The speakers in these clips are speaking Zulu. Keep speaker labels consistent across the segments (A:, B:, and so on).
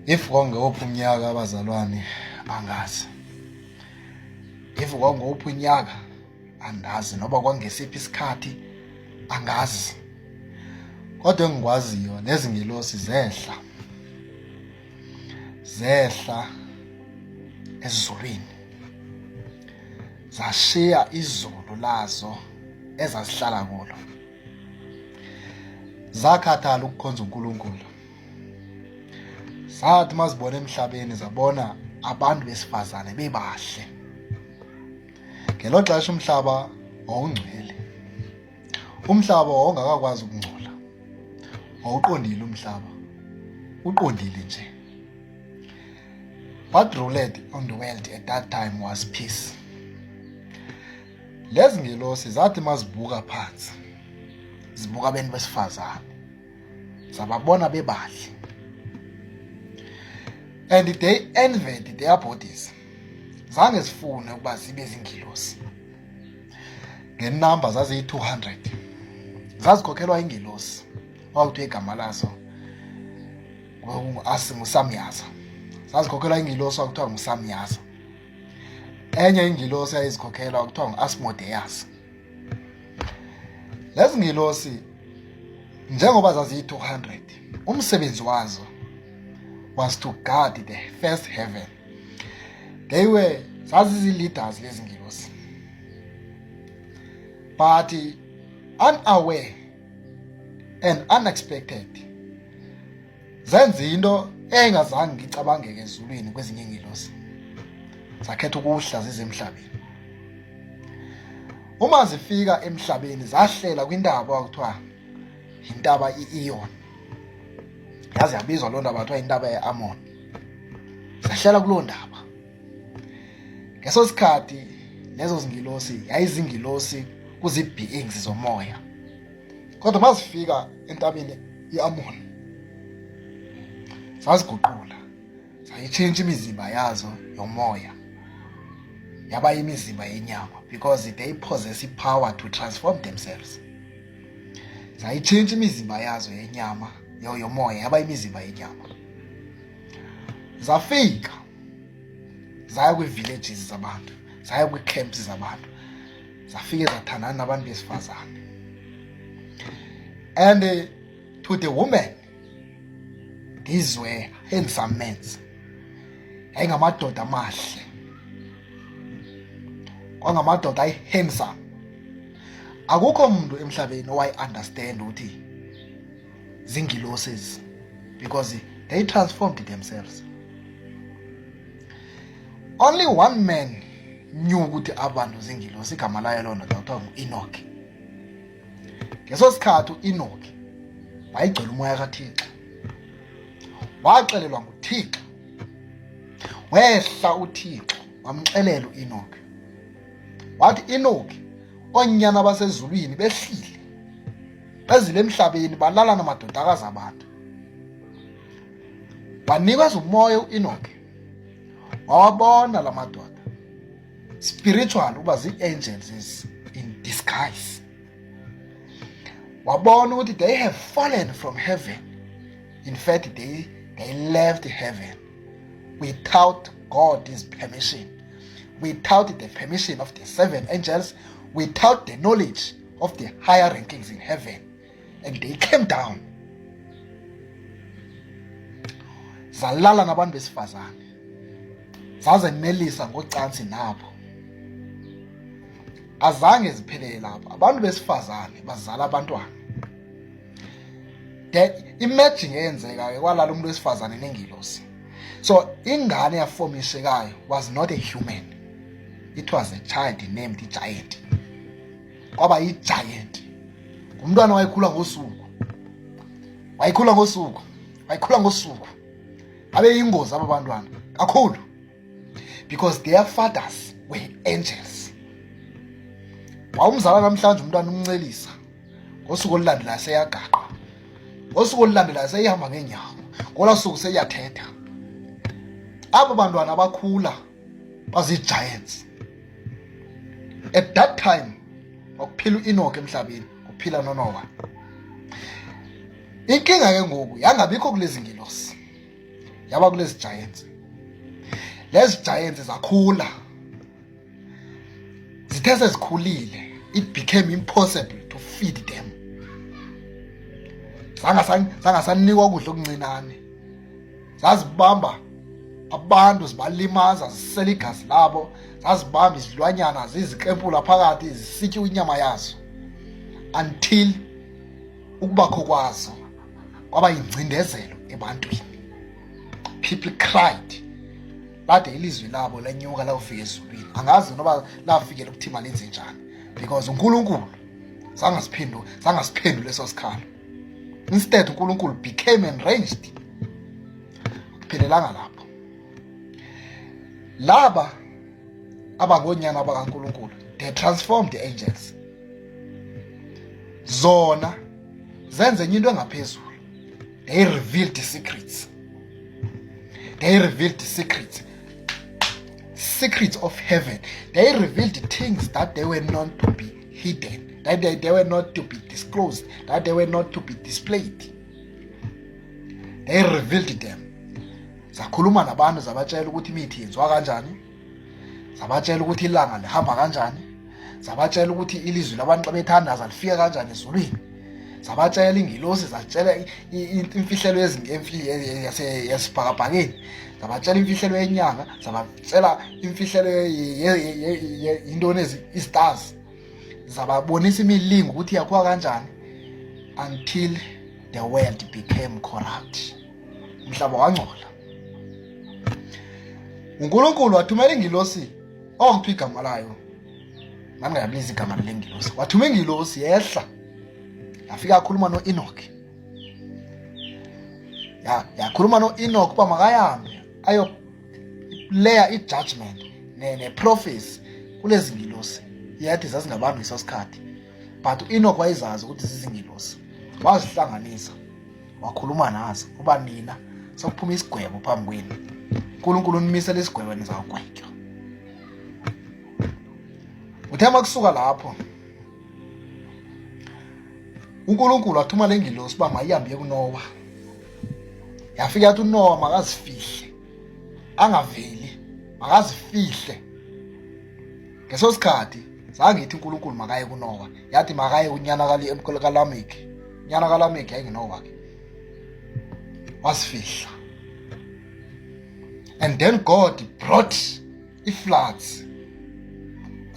A: If kwangewuphi unyaka abazalwane angazi. If kwangewuphi unyaka andazi, noba kwangesiphi isikhathi angazi. Kodwa engikwaziyo lezi ngelosi zehla ezulwini, zashiya izulu lazo ezazihlala kulo, zakhathala ukukhonza uNkulunkulu. Zathi mazibona emhlabeni zabona abantu besifazane bebahle. Ngelo xesha umhlaba wawungcwele, umhlaba wawungakakwazi ukungcola, wawuqondile umhlaba, uqondile nje. What ruled on the world at that time was peace. Lezi ngelosi zathi mazibuka phansi, zibuka abantu besifazane, zababona bebahle, and they envied their bodies. Zange zifune ukuba zibe zingelosi. Ngenamba zaziyi-200 zazikhokhelwa ingelosi, kwakuthiwa igama lazo nguSamyaza. Zazikhokhelwa ingelosi kwakuthiwa nguSamyaza. Enye ingelosi yayizikhokhelwa kwakuthiwa ngu-Asmodeus. Lezi ngelosi njengoba zaziyi-200, umsebenzi wazo was to guard the first heaven. They were zazizi-leaders lezi ngelosi, but unaware and unexpected zenza into engazange ngicabangeke ezulwini kwezinye ingelosi, zakhetha ukuhla zize emhlabeni. Uma zifika emhlabeni zahlela kwintaba kwakuthiwa intaba i-Iyon. Yazi yabizwa loo ndaba kuthiwa intaba ye-Amon. Zahlela kuloo ndaba. Ngeso sikhathi lezo zingilosi yayizingilosi kuzi-beings zomoya. Kodwa mazifika entabeni i-Amon zaziguqula, zayitshintsha imizimba yazo yomoya yaba imizimba yenyama, because they possess power to transform themselves. Zayitshintsha imizimba yazo yenyama yomoya yaba imizimba yenyama. Zafika zaya kwi-villages zabantu, zaya kwi-camps zabantu, zafike zathandana nabantu besifazane. And to the women, these were handsome men. Yayingamadoda amahle, kwangamadoda ayi-handsome. Akukho umuntu emhlabeni owayi-understand ukuthi zingiloses, because they transformed themselves. Only one man knew ukuthi abantu zingilosi, igama layo lona kuthiwa ngu-Enoch. Ngeso sikhathi u-Enoch wayegcwele umoya kaThixo, waxelelwa nguThixo, wehla uThixo wamxelela u-Enoch, wathi Enoch, oonyana basezulwini behlile, bezile emhlabeni balala namadodakazi abantu. Wanikeza umoya u-Enoch, wawabona la madoda spiritual uba zii-angels in disguise. Wabona ukuthi they have fallen from heaven. In fact, they left heaven without God's permission, without the permission of the 7 angels, without the knowledge of the higher rankings in heaven, and they came down. Zalala nabantu besifazane, zazenelisa ngocansi nabo. Azange ziphelele lapho, abantu besifazane bazala abantwana. The imagine eyenzekayo kwalala umuntu wesifazane nengilosi. So ingane yafomishekayo was not a human, it was a child named Giant. Kwaba yi-giant, umntwana wayekhula ngosuku, abe yingozi aba bantwana kakhulu, because their fathers were angels. Wawumzala namhlanje umntwana umncelisa, ngosuku olulandelayo seyagaqa, ngosuku olulandelayo seyihamba ngeenyawo, ngola suku seyathetha. Abo bantwana abakhula bazi-giants. At that time wakuphila u-Enoch emhlabeni, kuphila noNoah. Inkinga ke ngoku yangabikho kulezi ngilosi, yaba kulezi giants. Lezi giants zakhula, zithe sezikhulile, it became impossible to feed them. Zangasanikwa ukudla okuncinane, zazibamba abantu, zibalimaza, zisela igazi labo, zazibamba izilwanyana, zizikrempula phakathi, zisitya inyama yazo, until ukubakho kwazo kwaba yingcindezelo ebantwini. People cried. Lade ilizwi labo lenyuka lawufika ezulwini, angazi noba lafikela ukuthima lenze njani, because uNkulunkulu zangasiphendula leso sikhalo. Instead uNkulunkulu became enraged. Kuphelelanga lapho. Laba abangonyana bakaNkulunkulu, they transformed the angels. Zona zenze into engaphezulu. They revealed the secrets. They revealed the secrets of heaven. They revealed the things that they were not to be hidden, that they were not to be disclosed, that they were not to be displayed. They revealed them. Zakhuluma nabantu, zabatshela ukuthi imithi yenziwa kanjani, zabatshela ukuthi ilanga lihamba kanjani, zabatshela ukuthi ilizwi labantu bethandaza lifika kanjani ezulwini, zabatshela ingilosi, zatshela imfihlelo yasibhakabhakeni, zabatshela imfihlelo yenyanga, zabatshela imfihlelo yintoni izitars, zababonisa imilingo ukuthi yakhiwa kanjani, until the world became corrupt. Umhlaba wangcola. uNkulunkulu wathumela ingilosi, ongiphi igama layo, mangayabiza igama lengilosi. Wathuma ingilosi yehla, yafika yakhuluma noEnoch. Yakhuluma noEnoch uba makahambe ayoleya ijudgment ne-prophecy kulezi ngilosi. Yathi zazingabantu ngeso sikhathi, but uEnoch wayezazi ukuthi zizingilosi. Wazihlanganisa, wakhuluma nazo, uba nina sokuphuma isigwebo phambi kwenu, uNkulunkulu unimisela isigwebo nizawugwetywa. Uthe makusuka lapho uNkulunkulu wathuma le ngilosi uba mayihambe kuNowa. Yafika yathi uNowa makazifihle, angaveli, makazifihle. Ngeso sikhathi zangithi uNkulunkulu makaye kuNowa, yathi makaye unyana kaLameki. Unyana kaLameki yayinginowa ke, wasifihla. And then God brought i-floods,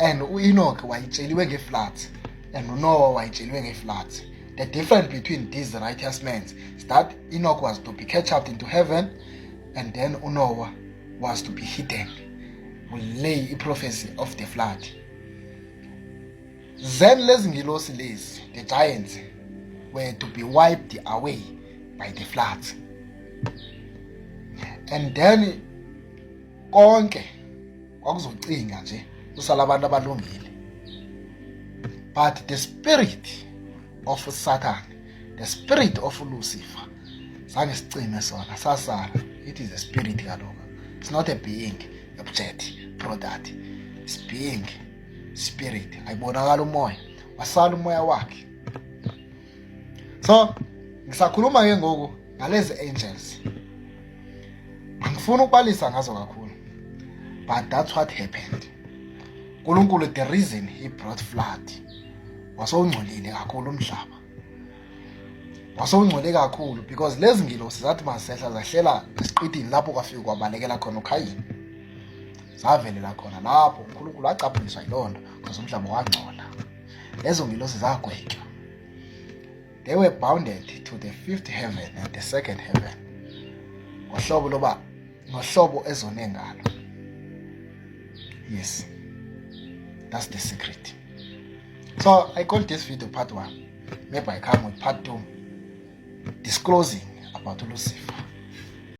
A: and uEnoch wayitsheliwe nge-floods, and uNoah wayitsheliwe nge-floods. The difference between these righteous men is that Enoch was to be catch up into heaven, and then uNoah was to be hidden. Will lay a prophecy of the flood. Then lezi ngilosi lezi, the giants, were to be wiped away by the floods. And then konke kwakuzocinga nje kusala abantu abalungile. But the spirit of Satan, the spirit of Lucifer, zange sicime sona, sasala. It is a spirit kaloku. It's not a being, object, product. It's being, spirit. Ayibonakala umoya, wasala umoya wakhe. So ngisakhuluma ke ngoku ngalezi angels. Angifuni ukubalisa ngazo kakhulu, but that's what happened. uNkulunkulu, the reason he brought flood, wasongcolile kakhulu umhlaba. Wasongcole kakhulu because lezi ngilosi zathi masehla zahlela esiqithini lapho kwafika kwabalekela khona uKhayini. Zavelela khona lapho uNkulunkulu wacaphuliswa yilonto because umhlaba wangcola. Lezo ngilosi zagwetywa. They were bounded to the fifth heaven and the second heaven. Ngohlobo ezone ngalo. Yes, that's the secret. So I call this video part 1. Maybe I come with part 2, disclosing about Lucifer.